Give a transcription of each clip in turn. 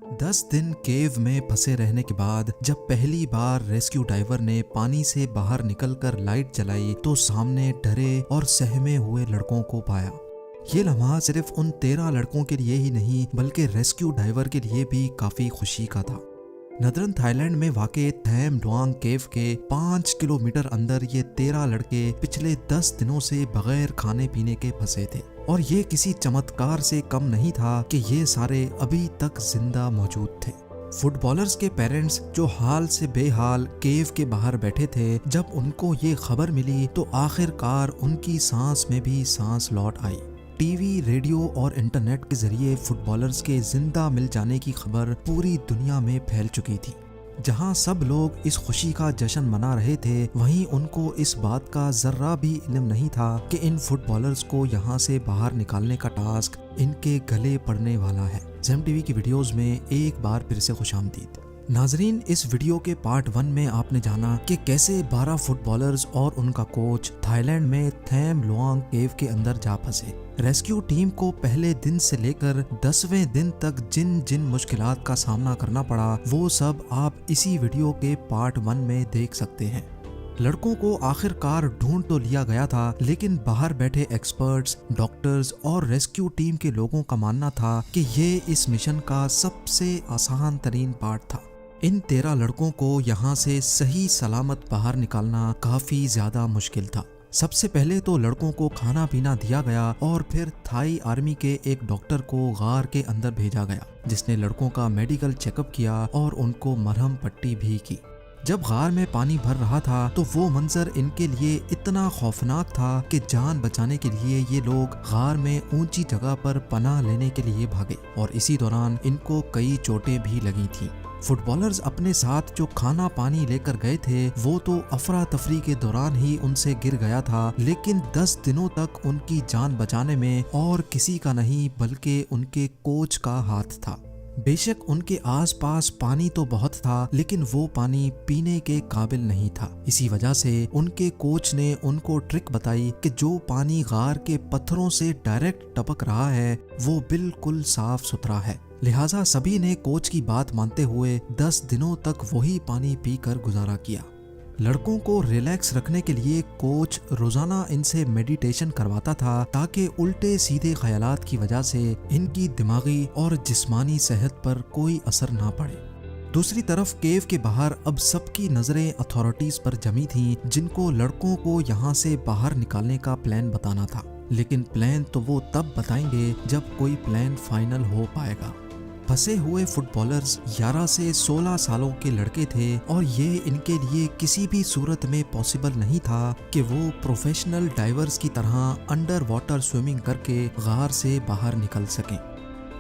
10 दिन केव में फंसे रहने के बाद जब पहली बार रेस्क्यू डाइवर ने पानी से बाहर निकलकर लाइट जलाई तो सामने डरे और सहमे हुए लड़कों को पाया। ये लम्हा सिर्फ उन 13 लड़कों के लिए ही नहीं बल्कि रेस्क्यू डाइवर के लिए भी काफी खुशी का था। नदरन थाईलैंड में वाक़े थैम डुआंग केव के 5 किलोमीटर अंदर ये 13 लड़के पिछले 10 दिनों से बगैर खाने पीने के फंसे थे और ये किसी चमत्कार से कम नहीं था कि ये सारे अभी तक जिंदा मौजूद थे। फुटबॉलर्स के पेरेंट्स जो हाल से बेहाल केव के बाहर बैठे थे, जब उनको ये खबर मिली तो आखिरकार उनकी सांस में भी सांस लौट आई। टीवी, रेडियो और इंटरनेट के जरिए फुटबॉलर्स के जिंदा मिल जाने की खबर पूरी दुनिया में फैल चुकी थी। जहां सब लोग इस खुशी का जश्न मना रहे थे, वहीं उनको इस बात का जर्रा भी इल्म नहीं था कि इन फुटबॉलर्स को यहां से बाहर निकालने का टास्क इनके गले पड़ने वाला है। ज़ेम टीवी की वीडियोस में एक बार फिर से खुशामदीद। नाजरीन, इस वीडियो के पार्ट 1 में आपने जाना कि कैसे 12 फुटबॉलर्स और उनका कोच थाईलैंड में थैम लुआंग केव के अंदर जा फंसे। रेस्क्यू टीम को पहले दिन से लेकर 10वें दिन तक जिन जिन मुश्किलात का सामना करना पड़ा, वो सब आप इसी वीडियो के पार्ट 1 में देख सकते हैं। लड़कों को आखिरकार ढूंढ तो लिया गया था, लेकिन बाहर बैठे एक्सपर्ट्स, डॉक्टर्स और रेस्क्यू टीम के लोगों का मानना था कि ये इस मिशन का सबसे आसान तरीन पार्ट था। इन 13 लड़कों को यहाँ से सही सलामत बाहर निकालना काफी ज्यादा मुश्किल था। सबसे पहले तो लड़कों को खाना पीना दिया गया और फिर थाई आर्मी के एक डॉक्टर को गार के अंदर भेजा गया, जिसने लड़कों का मेडिकल चेकअप किया और उनको मरहम पट्टी भी की। जब गार में पानी भर रहा था तो वो मंजर इनके लिए इतना खौफनाक था कि जान बचाने के लिए ये लोग गार में ऊंची जगह पर पनाह लेने के लिए भागे और इसी दौरान इनको कई चोटें भी लगी थी। फुटबॉलर्स अपने साथ जो खाना पानी लेकर गए थे वो तो अफरा तफरी के दौरान ही उनसे गिर गया था, लेकिन 10 दिनों तक उनकी जान बचाने में और किसी का नहीं बल्कि उनके कोच का हाथ था। बेशक उनके आसपास पानी तो बहुत था, लेकिन वो पानी पीने के काबिल नहीं था। इसी वजह से उनके कोच ने उनको ट्रिक बताई कि जो पानी गार के पत्थरों से डायरेक्ट टपक रहा है वो बिल्कुल साफ सुथरा है। लिहाजा सभी ने कोच की बात मानते हुए 10 दिनों तक वही पानी पीकर गुजारा किया। लड़कों को रिलैक्स रखने के लिए कोच रोजाना इनसे मेडिटेशन करवाता था ताकि उल्टे सीधे ख्यालात की वजह से इनकी दिमागी और जिस्मानी सेहत पर कोई असर ना पड़े। दूसरी तरफ केव के बाहर अब सबकी नजरें अथॉरिटीज पर जमी थीं, जिनको लड़कों को यहाँ से बाहर निकालने का प्लान बताना था। लेकिन प्लान तो वो तब बताएंगे जब कोई प्लान फाइनल हो पाएगा। फंसे हुए फुटबॉलर्स 11 से 16 सालों के लड़के थे और ये इनके लिए किसी भी सूरत में पॉसिबल नहीं था कि वो प्रोफेशनल डाइवर्स की तरह अंडर वाटर स्विमिंग करके गार से बाहर निकल सकें।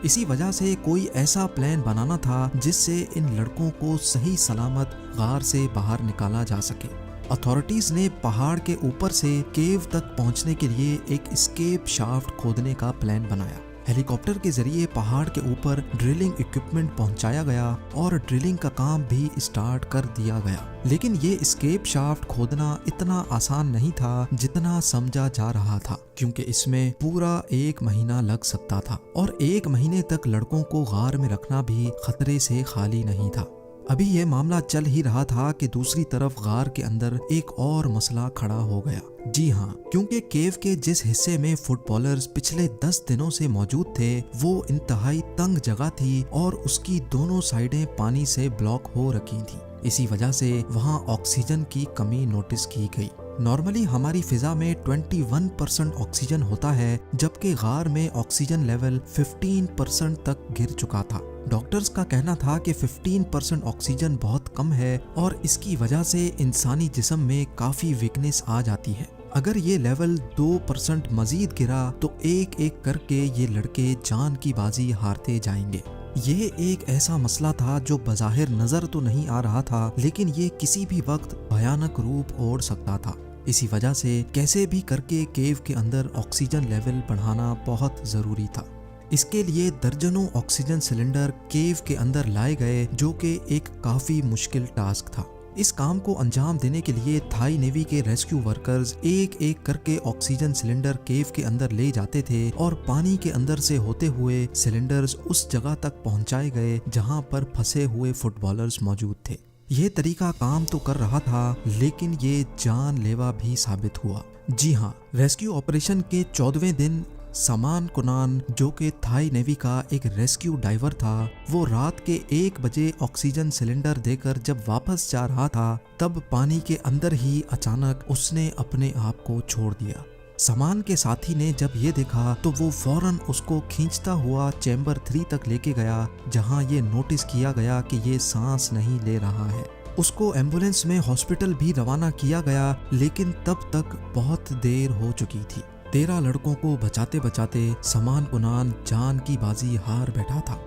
इसी वजह से कोई ऐसा प्लान बनाना था जिससे इन लड़कों को सही सलामत गार से बाहर निकाला जा सके। अथॉरिटीज ने पहाड़ के ऊपर से केव तक पहुंचने के लिए एक एस्केप शाफ्ट खोदने का प्लान बनाया। हेलीकॉप्टर के जरिए पहाड़ के ऊपर ड्रिलिंग इक्विपमेंट पहुंचाया गया और ड्रिलिंग का काम भी स्टार्ट कर दिया गया। लेकिन ये एस्केप शाफ्ट खोदना इतना आसान नहीं था जितना समझा जा रहा था, क्योंकि इसमें पूरा 1 महीना लग सकता था और 1 महीने तक लड़कों को गार में रखना भी खतरे से खाली नहीं था। अभी ये मामला चल ही रहा था कि दूसरी तरफ गार के अंदर एक और मसला खड़ा हो गया। जी हाँ, क्योंकि केव के जिस हिस्से में फुटबॉलर्स पिछले 10 दिनों से मौजूद थे वो इंतहाई तंग जगह थी और उसकी दोनों साइडें पानी से ब्लॉक हो रखी थी। इसी वजह से वहाँ ऑक्सीजन की कमी नोटिस की गई। नॉर्मली हमारी फिजा में 21% ऑक्सीजन होता है, जबकि गार में ऑक्सीजन लेवल 15% तक गिर चुका था। डॉक्टर्स का कहना था कि 15% ऑक्सीजन बहुत कम है और इसकी वजह से इंसानी जिस्म में काफी वीकनेस आ जाती है। अगर ये लेवल 2% मजीद गिरा तो एक एक करके ये लड़के जान की बाजी हारते जाएंगे। ये एक ऐसा मसला था जो बज़ाहिर नजर तो नहीं आ रहा था, लेकिन ये किसी भी वक्त भयानक रूप ओढ़ सकता था। इसी वजह से कैसे भी करके केव के अंदर ऑक्सीजन लेवल बढ़ाना बहुत जरूरी था। इसके लिए दर्जनों ऑक्सीजन सिलेंडर केव के अंदर लाए गए, जो कि एक काफी मुश्किल टास्क था। इस काम को अंजाम देने के लिए थाई नेवी के रेस्क्यू वर्कर्स एक एक करके ऑक्सीजन सिलेंडर केव के अंदर ले जाते थे और पानी के अंदर से होते हुए सिलेंडर्स उस जगह तक पहुंचाए गए जहां पर फंसे हुए फुटबॉलर्स मौजूद थे। ये तरीका काम तो कर रहा था, लेकिन ये जानलेवा भी साबित हुआ। जी हाँ, रेस्क्यू ऑपरेशन के 14वें दिन समान कुनान, जो कि थाई नेवी का एक रेस्क्यू डाइवर था, वो रात के 1 बजे ऑक्सीजन सिलेंडर देकर जब वापस जा रहा था, तब पानी के अंदर ही अचानक उसने अपने आप को छोड़ दिया। समान के साथी ने जब ये देखा तो वो फौरन उसको खींचता हुआ चैम्बर 3 तक लेके गया, जहां ये नोटिस किया गया कि ये सांस नहीं ले रहा है। उसको एम्बुलेंस में हॉस्पिटल भी रवाना किया गया, लेकिन तब तक बहुत देर हो चुकी थी। 13 लड़कों को बचाते बचाते समान कुनान जान की बाजी हार बैठा था।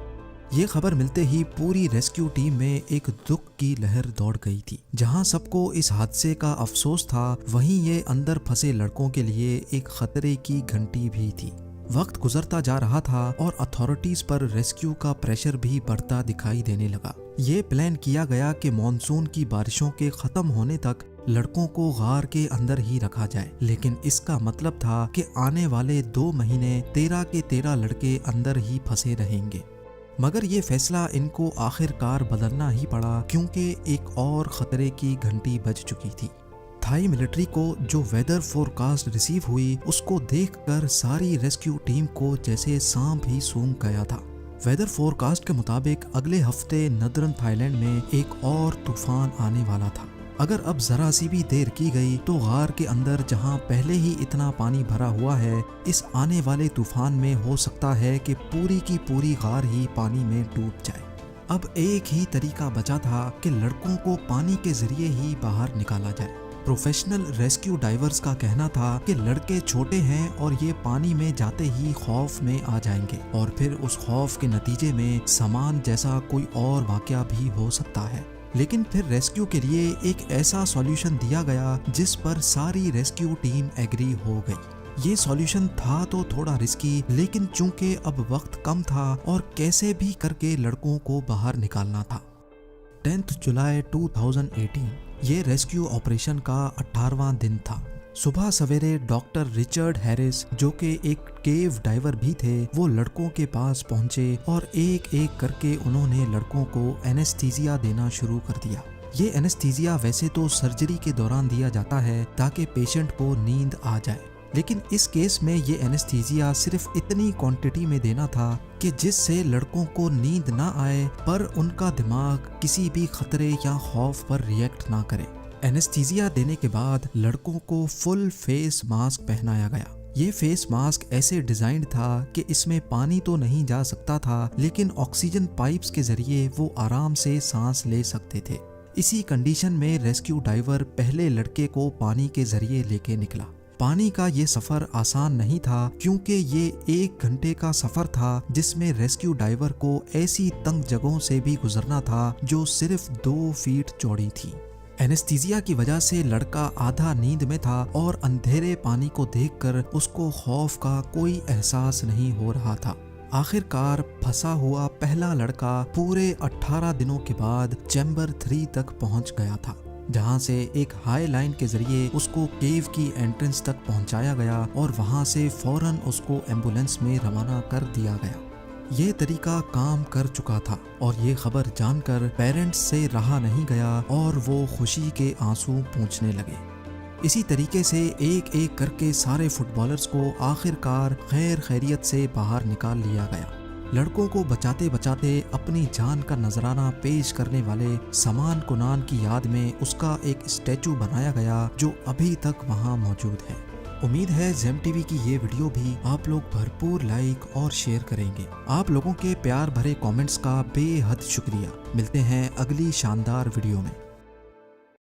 ये खबर मिलते ही पूरी रेस्क्यू टीम में एक दुख की लहर दौड़ गई थी। जहां सबको इस हादसे का अफसोस था, वहीं ये अंदर फंसे लड़कों के लिए एक खतरे की घंटी भी थी। वक्त गुजरता जा रहा था और अथॉरिटीज पर रेस्क्यू का प्रेशर भी बढ़ता दिखाई देने लगा। ये प्लान किया गया कि मॉनसून की बारिशों के खत्म होने तक लड़कों को गार के अंदर ही रखा जाए, लेकिन इसका मतलब था कि आने वाले 2 महीने 13 के 13 लड़के अंदर ही फंसे रहेंगे। मगर ये फैसला इनको आखिरकार बदलना ही पड़ा, क्योंकि एक और खतरे की घंटी बज चुकी थी। थाई मिलिट्री को जो वेदर फोरकास्ट रिसीव हुई, उसको देखकर सारी रेस्क्यू टीम को जैसे सांप ही सूंघ गया था। वेदर फोरकास्ट के मुताबिक अगले हफ्ते नदरन थाईलैंड में एक और तूफान आने वाला था। अगर अब जरा सी भी देर की गई तो गार के अंदर जहां पहले ही इतना पानी भरा हुआ है, इस आने वाले तूफान में हो सकता है कि पूरी की पूरी गार ही पानी में डूब जाए। अब एक ही तरीका बचा था कि लड़कों को पानी के जरिए ही बाहर निकाला जाए। प्रोफेशनल रेस्क्यू डाइवर्स का कहना था कि लड़के छोटे हैं और ये पानी में जाते ही खौफ में आ जाएंगे और फिर उस खौफ के नतीजे में समान जैसा कोई और वाकया भी हो सकता है। लेकिन फिर रेस्क्यू के लिए एक ऐसा सॉल्यूशन दिया गया जिस पर सारी रेस्क्यू टीम एग्री हो गई। ये सॉल्यूशन था तो थोड़ा रिस्की, लेकिन चूंकि अब वक्त कम था और कैसे भी करके लड़कों को बाहर निकालना था। 10 जुलाई 2018 ये रेस्क्यू ऑपरेशन का 18वां दिन था। सुबह सवेरे डॉक्टर रिचर्ड हैरिस, जो कि एक केव डाइवर भी थे, वो लड़कों के पास पहुंचे और एक एक करके उन्होंने लड़कों को एनेस्थीसिया देना शुरू कर दिया। ये एनेस्थीसिया वैसे तो सर्जरी के दौरान दिया जाता है ताकि पेशेंट को नींद आ जाए, लेकिन इस केस में ये एनेस्थीसिया सिर्फ इतनी क्वांटिटी में देना था कि जिससे लड़कों को नींद ना आए पर उनका दिमाग किसी भी खतरे या खौफ पर रिएक्ट ना करे। एनेस्थीसिया देने के बाद लड़कों को फुल फेस मास्क पहनाया गया। ये फेस मास्क ऐसे डिजाइन था कि इसमें पानी तो नहीं जा सकता था, लेकिन ऑक्सीजन पाइप्स के जरिए वो आराम से सांस ले सकते थे। इसी कंडीशन में रेस्क्यू डाइवर पहले लड़के को पानी के जरिए लेके निकला। पानी का ये सफर आसान नहीं था, क्योंकि ये 1 घंटे का सफर था जिसमें रेस्क्यू डाइवर को ऐसी तंग जगहों से भी गुजरना था जो सिर्फ 2 फीट चौड़ी थी। एनेस्थीसिया की वजह से लड़का आधा नींद में था और अंधेरे पानी को देखकर उसको खौफ का कोई एहसास नहीं हो रहा था। आखिरकार फंसा हुआ पहला लड़का पूरे 18 दिनों के बाद चैम्बर 3 तक पहुंच गया था, जहां से एक हाई लाइन के जरिए उसको केव की एंट्रेंस तक पहुंचाया गया और वहां से फौरन उसको एम्बुलेंस में रवाना कर दिया गया। ये तरीका काम कर चुका था और ये खबर जानकर पेरेंट्स से रहा नहीं गया और वो खुशी के आंसू पूंछने लगे। इसी तरीके से एक एक करके सारे फुटबॉलर्स को आखिरकार खैर खैरियत से बाहर निकाल लिया गया। लड़कों को बचाते बचाते अपनी जान का नजराना पेश करने वाले समान कुनान की याद में उसका एक स्टैचू बनाया गया, जो अभी तक वहाँ मौजूद है। उम्मीद है जेम टीवी की ये वीडियो भी आप लोग भरपूर लाइक और शेयर करेंगे। आप लोगों के प्यार भरे कमेंट्स का बेहद शुक्रिया। मिलते हैं अगली शानदार वीडियो में।